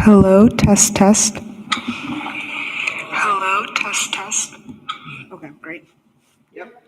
Hello, test, test. Hello, test, test. Okay, great. Yep.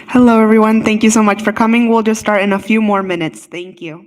Hello, everyone. Thank you so much for coming. We'll just start in a few more minutes. Thank you.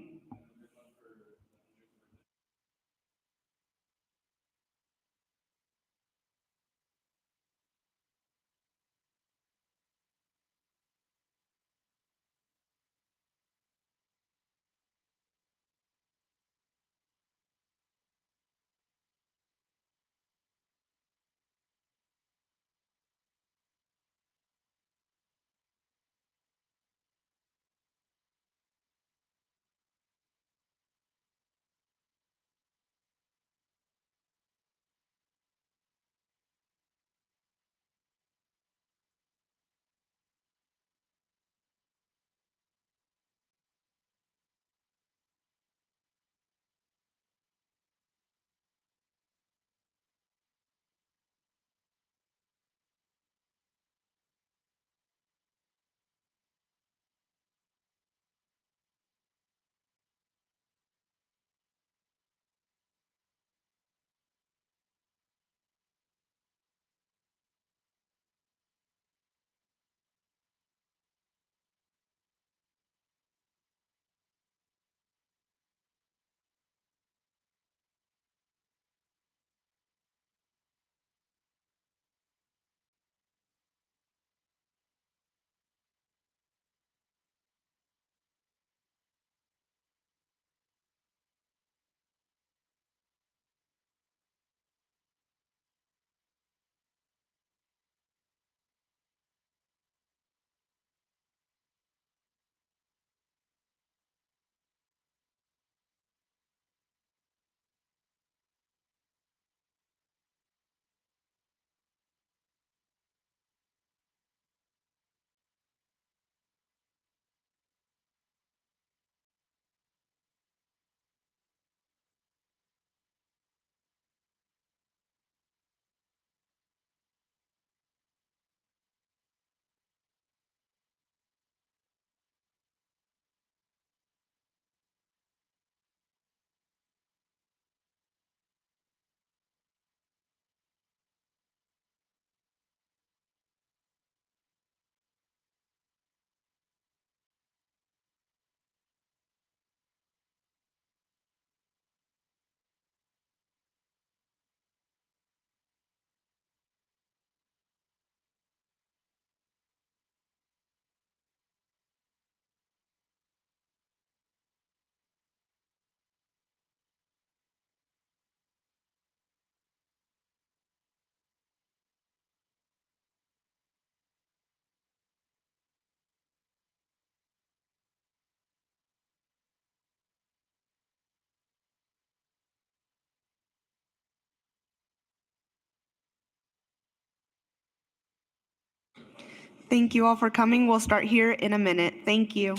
Thank you all for coming. We'll start here in a minute. Thank you.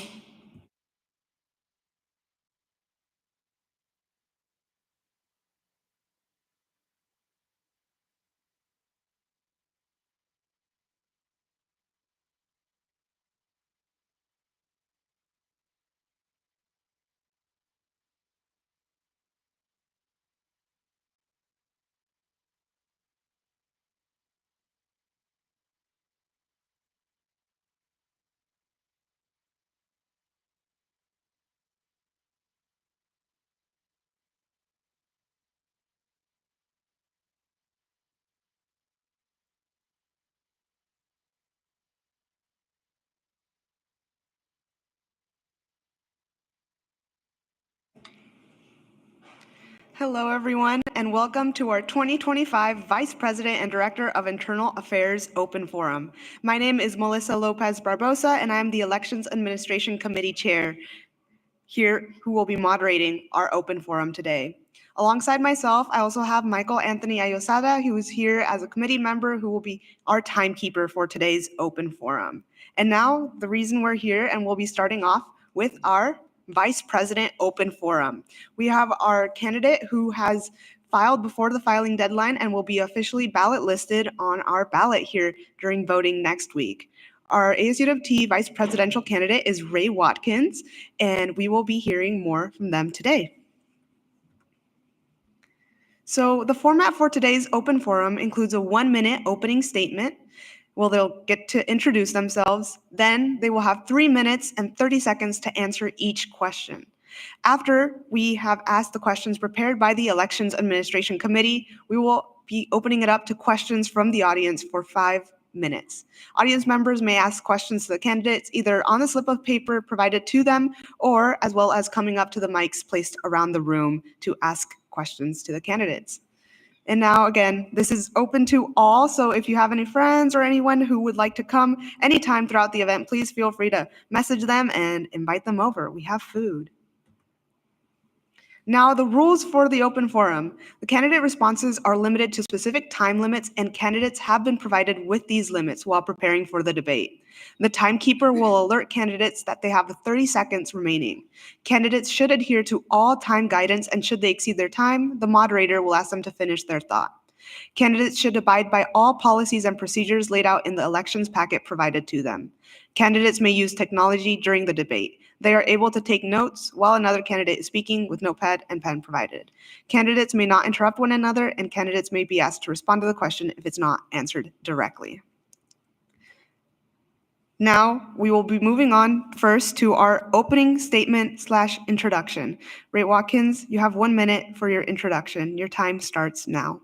Hello, everyone, and welcome to our 2025 Vice President and Director of Internal Affairs Open Forum. My name is Melissa Lopez Barbosa, and I am the Elections Administration Committee Chair here who will be moderating our open forum today. Alongside myself, I also have Michael Anthony Ayosada, who is here as a committee member who will be our timekeeper for today's open forum. And now, the reason we're here, and we'll be starting off with our Vice President Open Forum. We have our candidate who has filed before the filing deadline and will be officially ballot listed on our ballot here during voting next week. Our ASUW Vice Presidential candidate is Ray Watkins, and we will be hearing more from them today. So the format for today's open forum includes a 1-minute opening statement, Well, they'll get to introduce themselves. Then they will have 3 minutes and 30 seconds to answer each question. After we have asked the questions prepared by the Elections Administration Committee, we will be opening it up to questions from the audience for 5 minutes. Audience members may ask questions to the candidates either on the slip of paper provided to them or as well as coming up to the mics placed around the room to ask questions to the candidates. And now, again, this is open to all, so if you have any friends or anyone who would like to come anytime throughout the event, please feel free to message them and invite them over. We have food. Now, the rules for the open forum. The candidate responses are limited to specific time limits, and candidates have been provided with these limits while preparing for the debate. The timekeeper will alert candidates that they have 30 seconds remaining. Candidates should adhere to all time guidance, and should they exceed their time, the moderator will ask them to finish their thought. Candidates should abide by all policies and procedures laid out in the elections packet provided to them. Candidates may use technology during the debate. They are able to take notes while another candidate is speaking with notepad and pen provided. Candidates may not interrupt one another, and candidates may be asked to respond to the question if it's not answered directly. Now, we will be moving on first to our opening statement/introduction. Ray Watkins, you have 1 minute for your introduction. Your time starts now.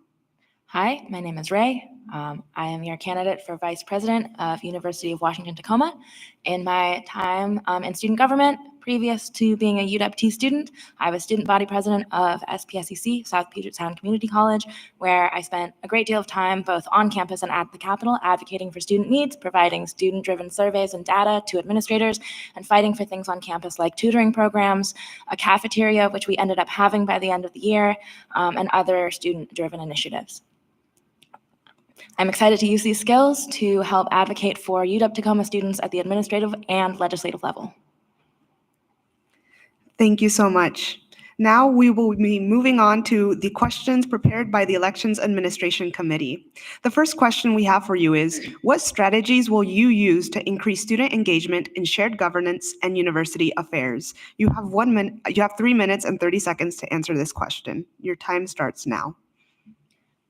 Hi, my name is Ray. I am your candidate for Vice President of University of Washington-Tacoma. In my time in student government, previous to being a UW student, I was student body president of SPSEC, South Puget Sound Community College, where I spent a great deal of time both on campus and at the Capitol advocating for student needs, providing student-driven surveys and data to administrators, and fighting for things on campus like tutoring programs, a cafeteria, which we ended up having by the end of the year, and other student-driven initiatives. I'm excited to use these skills to help advocate for UW-Tacoma students at the administrative and legislative level. Thank you so much. Now we will be moving on to the questions prepared by the Elections Administration Committee. The first question we have for you is, what strategies will you use to increase student engagement in shared governance and university affairs? You have 3 minutes and 30 seconds to answer this question. Your time starts now.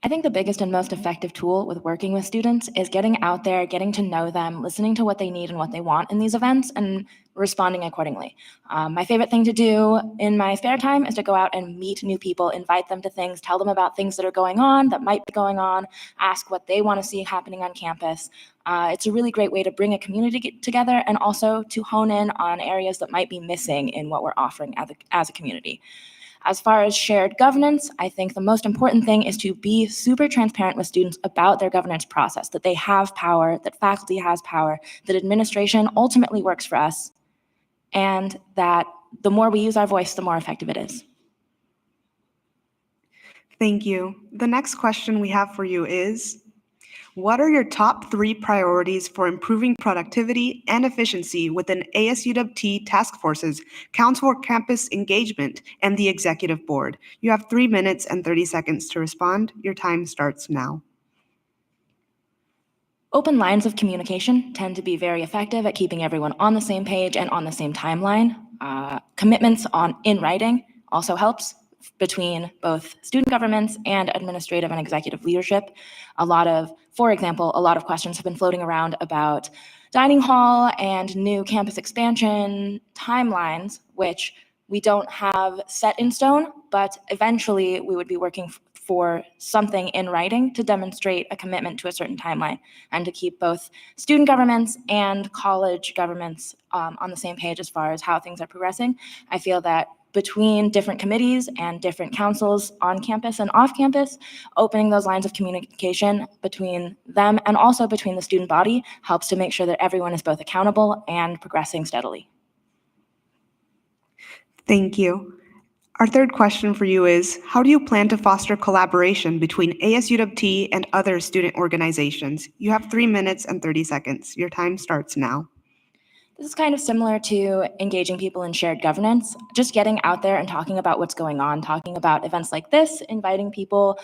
I think the biggest and most effective tool with working with students is getting out there, getting to know them, listening to what they need and what they want in these events, and responding accordingly. My favorite thing to do in my spare time is to go out and meet new people, invite them to things, tell them about things that are going on, that might be going on, ask what they want to see happening on campus. It's a really great way to bring a community together and also to hone in on areas that might be missing in what we're offering as a community. As far as shared governance, I think the most important thing is to be super transparent with students about their governance process, that they have power, that faculty has power, that administration ultimately works for us, and that the more we use our voice, the more effective it is. Thank you. The next question we have for you is, what are your top 3 priorities for improving productivity and efficiency within ASUWT task forces, Council for Campus Engagement, and the Executive Board? You have 3 minutes and 30 seconds to respond. Your time starts now. Open lines of communication tend to be very effective at keeping everyone on the same page and on the same timeline. Commitments in writing also helps between both student governments and administrative and executive leadership. For example, a lot of questions have been floating around about dining hall and new campus expansion timelines, which we don't have set in stone, but eventually we would be working for something in writing to demonstrate a commitment to a certain timeline and to keep both student governments and college governments on the same page as far as how things are progressing. I feel that between different committees and different councils on campus and off campus, opening those lines of communication between them and also between the student body helps to make sure that everyone is both accountable and progressing steadily. Thank you. Our third question for you is, how do you plan to foster collaboration between ASUWT and other student organizations? You have 3 minutes and 30 seconds. Your time starts now. This is kind of similar to engaging people in shared governance, just getting out there and talking about what's going on, talking about events like this, inviting people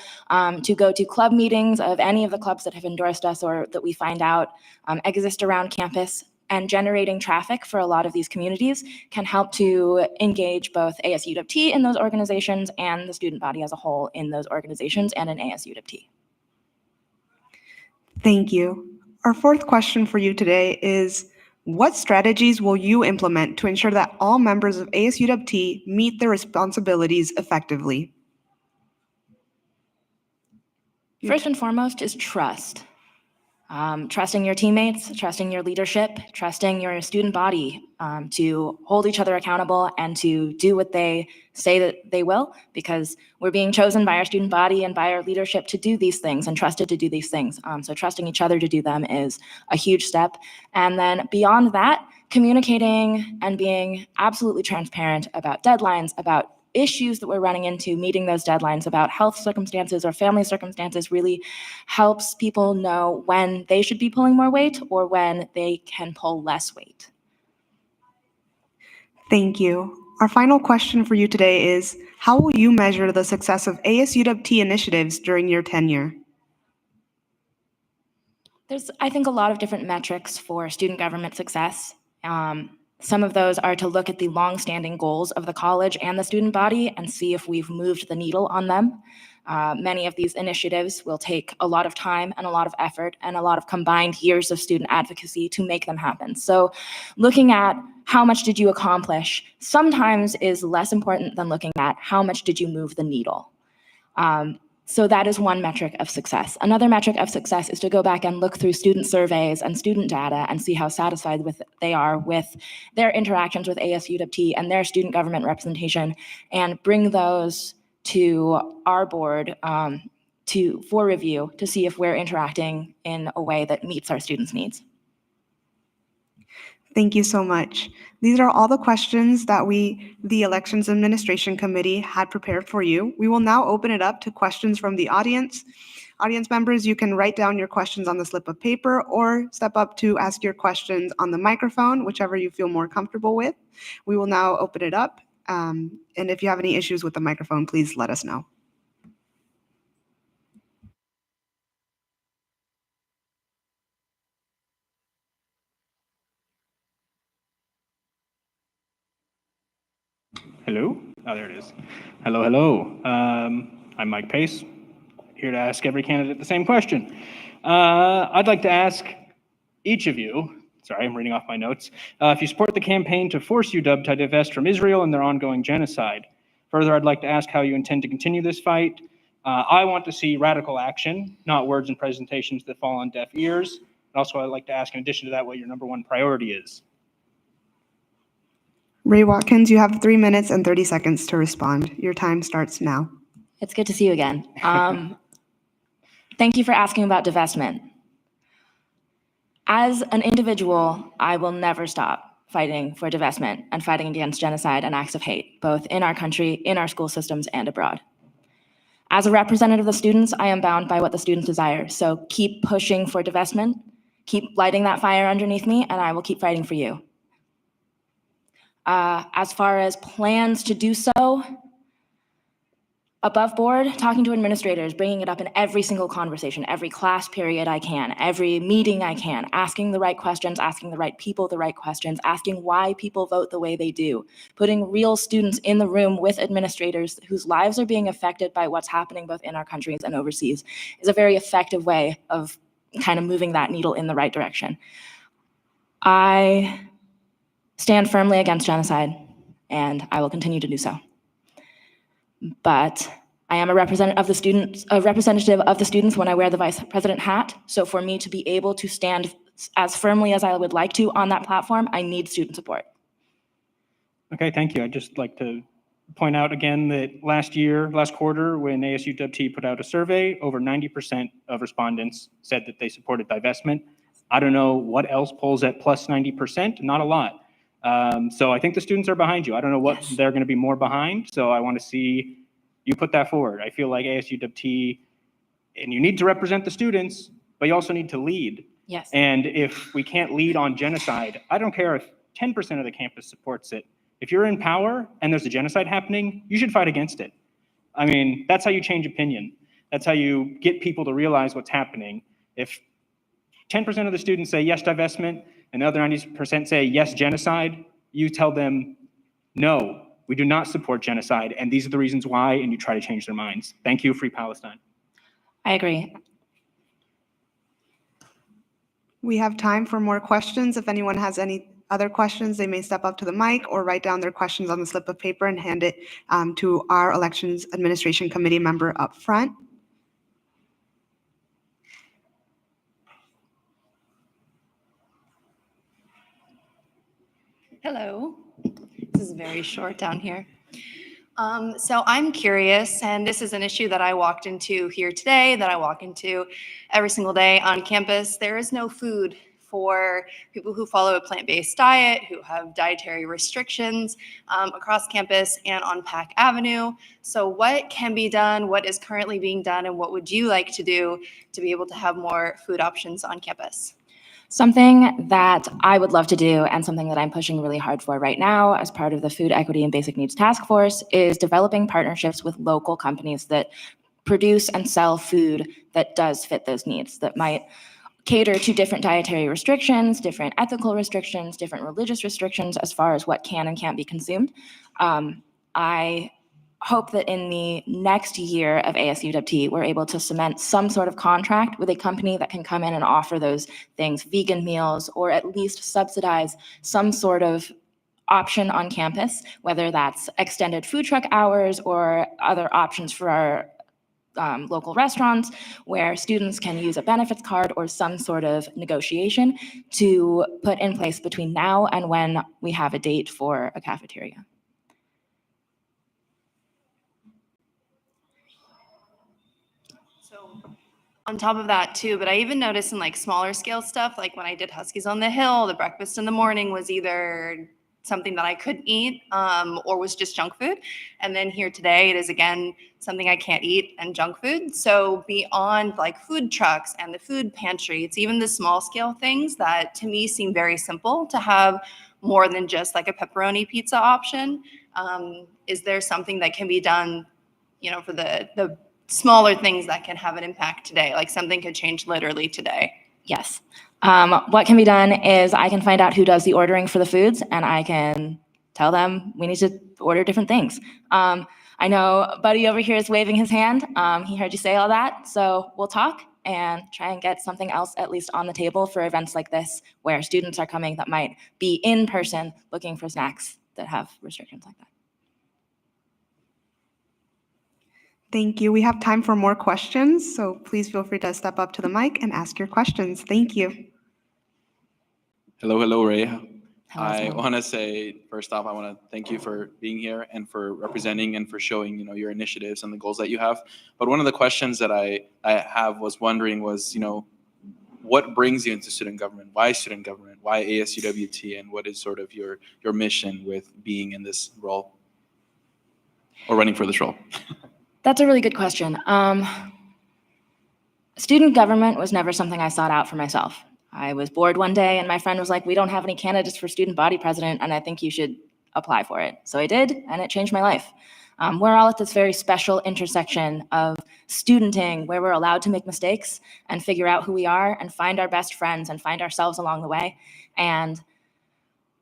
to go to club meetings of any of the clubs that have endorsed us or that we find out exist around campus, and generating traffic for a lot of these communities can help to engage both ASUWT in those organizations and the student body as a whole in those organizations and in ASUWT. Thank you. Our fourth question for you today is, what strategies will you implement to ensure that all members of ASUWT meet their responsibilities effectively? First and foremost is trust. Trusting your teammates, trusting your leadership, trusting your student body to hold each other accountable and to do what they say that they will, because we're being chosen by our student body and by our leadership to do these things and trusted to do these things. So trusting each other to do them is a huge step. And then beyond that, communicating and being absolutely transparent about deadlines, about issues that we're running into, meeting those deadlines, about health circumstances or family circumstances, really helps people know when they should be pulling more weight or when they can pull less weight. Thank you. Our final question for you today is, how will you measure the success of ASUWT initiatives during your tenure? There's, I think, a lot of different metrics for student government success. Some of those are to look at the longstanding goals of the college and the student body and see if we've moved the needle on them. Many of these initiatives will take a lot of time and a lot of effort and a lot of combined years of student advocacy to make them happen. So looking at how much did you accomplish sometimes is less important than looking at how much did you move the needle. So that is one metric of success. Another metric of success is to go back and look through student surveys and student data and see how satisfied they are with their interactions with ASUWT and their student government representation, and bring those to our board for review to see if we're interacting in a way that meets our students' needs. Thank you so much. These are all the questions that the Elections Administration Committee had prepared for you. We will now open it up to questions from the audience. Audience members, you can write down your questions on the slip of paper or step up to ask your questions on the microphone, whichever you feel more comfortable with. We will now open it up. And if you have any issues with the microphone, please let us know. Hello? Oh, there it is. Hello, hello. I'm Mike Pace, here to ask every candidate the same question. I'd like to ask each of you, sorry, I'm reading off my notes, if you support the campaign to force UW to divest from Israel and their ongoing genocide. Further, I'd like to ask how you intend to continue this fight. I want to see radical action, not words and presentations that fall on deaf ears. And also, I'd like to ask, in addition to that, what your #1 priority is. Ray Watkins, you have 3 minutes and 30 seconds to respond. Your time starts now. It's good to see you again. Thank you for asking about divestment. As an individual, I will never stop fighting for divestment and fighting against genocide and acts of hate, both in our country, in our school systems, and abroad. As a representative of the students, I am bound by what the students desire. So keep pushing for divestment, keep lighting that fire underneath me, and I will keep fighting for you. As far as plans to do so, above board, talking to administrators, bringing it up in every single conversation, every class period I can, every meeting I can, asking the right questions, asking the right people the right questions, asking why people vote the way they do, putting real students in the room with administrators whose lives are being affected by what's happening both in our countries and overseas is a very effective way of kind of moving that needle in the right direction. I stand firmly against genocide, and I will continue to do so. But I am a representative of the students when I wear the vice president hat. So for me to be able to stand as firmly as I would like to on that platform, I need student support. Okay, thank you. I'd just like to point out again that last quarter, when ASUWT put out a survey, over 90% of respondents said that they supported divestment. I don't know what else polls at plus 90%, not a lot. So I think the students are behind you. I don't know what they're going to be more behind, so I want to see you put that forward. I feel like ASUWT, and you need to represent the students, but you also need to lead. Yes. And if we can't lead on genocide, I don't care if 10% of the campus supports it. If you're in power and there's a genocide happening, you should fight against it. I mean, that's how you change opinion. That's how you get people to realize what's happening. If 10% of the students say yes divestment, and the other 90% say yes genocide, you tell them, no, we do not support genocide, and these are the reasons why, and you try to change their minds. Thank you, Free Palestine. I agree. We have time for more questions. If anyone has any other questions, they may step up to the mic or write down their questions on the slip of paper and hand it to our Elections Administration Committee member up front. Hello. This is very short down here. So I'm curious, and this is an issue that I walked into here today, that I walk into every single day on campus. There is no food for people who follow a plant-based diet, who have dietary restrictions across campus and on Pack Avenue. So what can be done, what is currently being done, and what would you like to do to be able to have more food options on campus? Something that I would love to do and something that I'm pushing really hard for right now as part of the Food Equity and Basic Needs Task Force is developing partnerships with local companies that produce and sell food that does fit those needs, that might cater to different dietary restrictions, different ethical restrictions, different religious restrictions as far as what can and can't be consumed. I hope that in the next year of ASUWT, we're able to cement some sort of contract with a company that can come in and offer those things, vegan meals, or at least subsidize some sort of option on campus, whether that's extended food truck hours or other options for our local restaurants where students can use a benefits card or some sort of negotiation to put in place between now and when we have a date for a cafeteria. On top of that too, but I even noticed in like smaller scale stuff, like when I did Huskies on the Hill, the breakfast in the morning was either something that I couldn't eat or was just junk food. And then here today, it is again something I can't eat and junk food. So beyond like food trucks and the food pantry, it's even the small scale things that to me seem very simple to have more than just like a pepperoni pizza option. Is there something that can be done, you know, for the smaller things that can have an impact today, like something could change literally today? Yes. What can be done is I can find out who does the ordering for the foods and I can tell them we need to order different things. I know Buddy over here is waving his hand. He heard you say all that. So we'll talk and try and get something else at least on the table for events like this where students are coming that might be in person looking for snacks that have restrictions like that. Thank you. We have time for more questions, so please feel free to step up to the mic and ask your questions. Thank you. Hello, Ray. Hello, I Simone. want to say, first off, I want to thank you for being here and for representing and for showing, your initiatives and the goals that you have. But one of the questions that I was wondering was, what brings you into student government? Why student government? Why ASUWT? And what is sort of your mission with being in this role or running for this role? That's a really good question. Student government was never something I sought out for myself. I was bored one day and my friend was like, we don't have any candidates for student body president and I think you should apply for it. So I did and it changed my life. We're all at this very special intersection of studenting where we're allowed to make mistakes and figure out who we are and find our best friends and find ourselves along the way and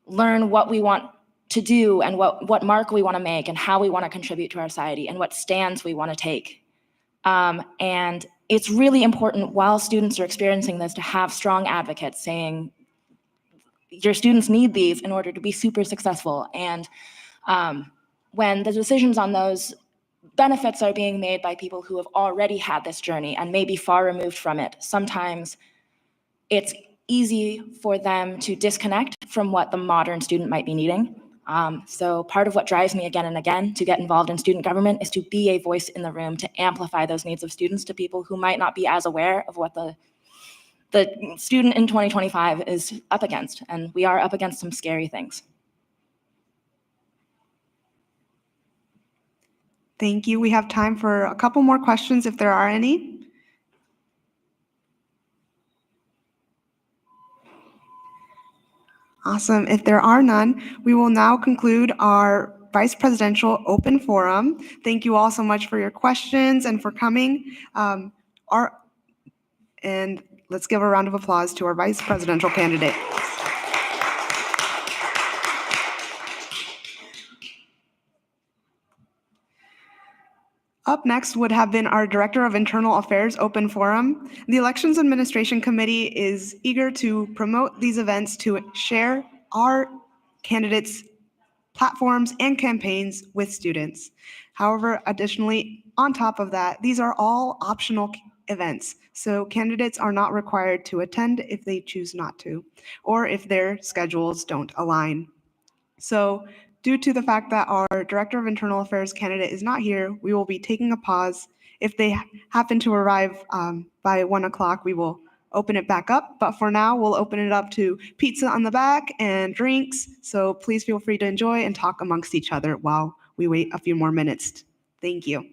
learn what we want to do and what mark we want to make and how we want to contribute to our society and what stands we want to take. And it's really important while students are experiencing this to have strong advocates saying, your students need these in order to be super successful. And when the decisions on those benefits are being made by people who have already had this journey and may be far removed from it, sometimes it's easy for them to disconnect from what the modern student might be needing. So part of what drives me again and again to get involved in student government is to be a voice in the room, to amplify those needs of students to people who might not be as aware of what the student in 2025 is up against. And we are up against some scary things. Thank you. We have time for a couple more questions if there are any. Awesome. If there are none, we will now conclude our Vice Presidential Open Forum. Thank you all so much for your questions and for coming. And let's give a round of applause to our Vice Presidential candidate. Up next would have been our Director of Internal Affairs Open Forum. The Elections Administration Committee is eager to promote these events to share our candidates' platforms and campaigns with students. However, additionally, on top of that, these are all optional events, so candidates are not required to attend if they choose not to, or if their schedules don't align. So, due to the fact that our Director of Internal Affairs candidate is not here, we will be taking a pause. If they happen to arrive by 1 o'clock, we will open it back up. But for now, we'll open it up to pizza on the back and drinks. So please feel free to enjoy and talk amongst each other while we wait a few more minutes. Thank you.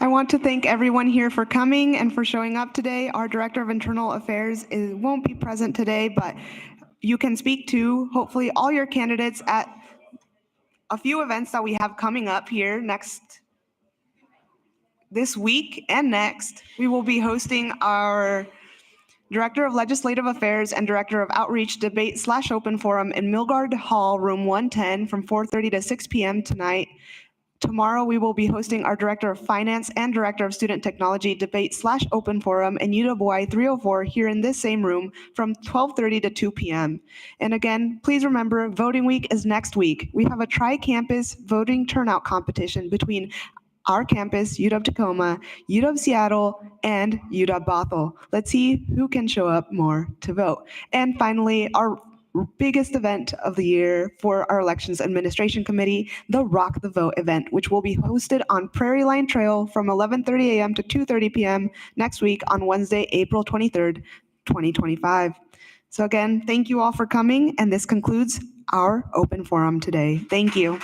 want to thank everyone here for coming and for showing up today. Our Director of Internal Affairs won't be present today, but you can speak to hopefully all your candidates at a few events that we have coming up here this week and next. We will be hosting our Director of Legislative Affairs and Director of Outreach Debate/Open Forum in Milgard Hall, Room 110 from 4:30 to 6 p.m. tonight. Tomorrow, we will be hosting our Director of Finance and Director of Student Technology Debate/Open Forum in UWI 304 here in this same room from 12:30 to 2 p.m. And again, please remember, voting week is next week. We have a tri-campus voting turnout competition between our campus, UW-Tacoma, UW-Seattle, and UW-Bothell. Let's see who can show up more to vote. And finally, our biggest event of the year for our Elections Administration Committee, the Rock the Vote event, which will be hosted on Prairie Line Trail from 11:30 a.m. to 2:30 p.m. next week on Wednesday, April 23rd, 2025. So again, thank you all for coming, and this concludes our open forum today. Thank you.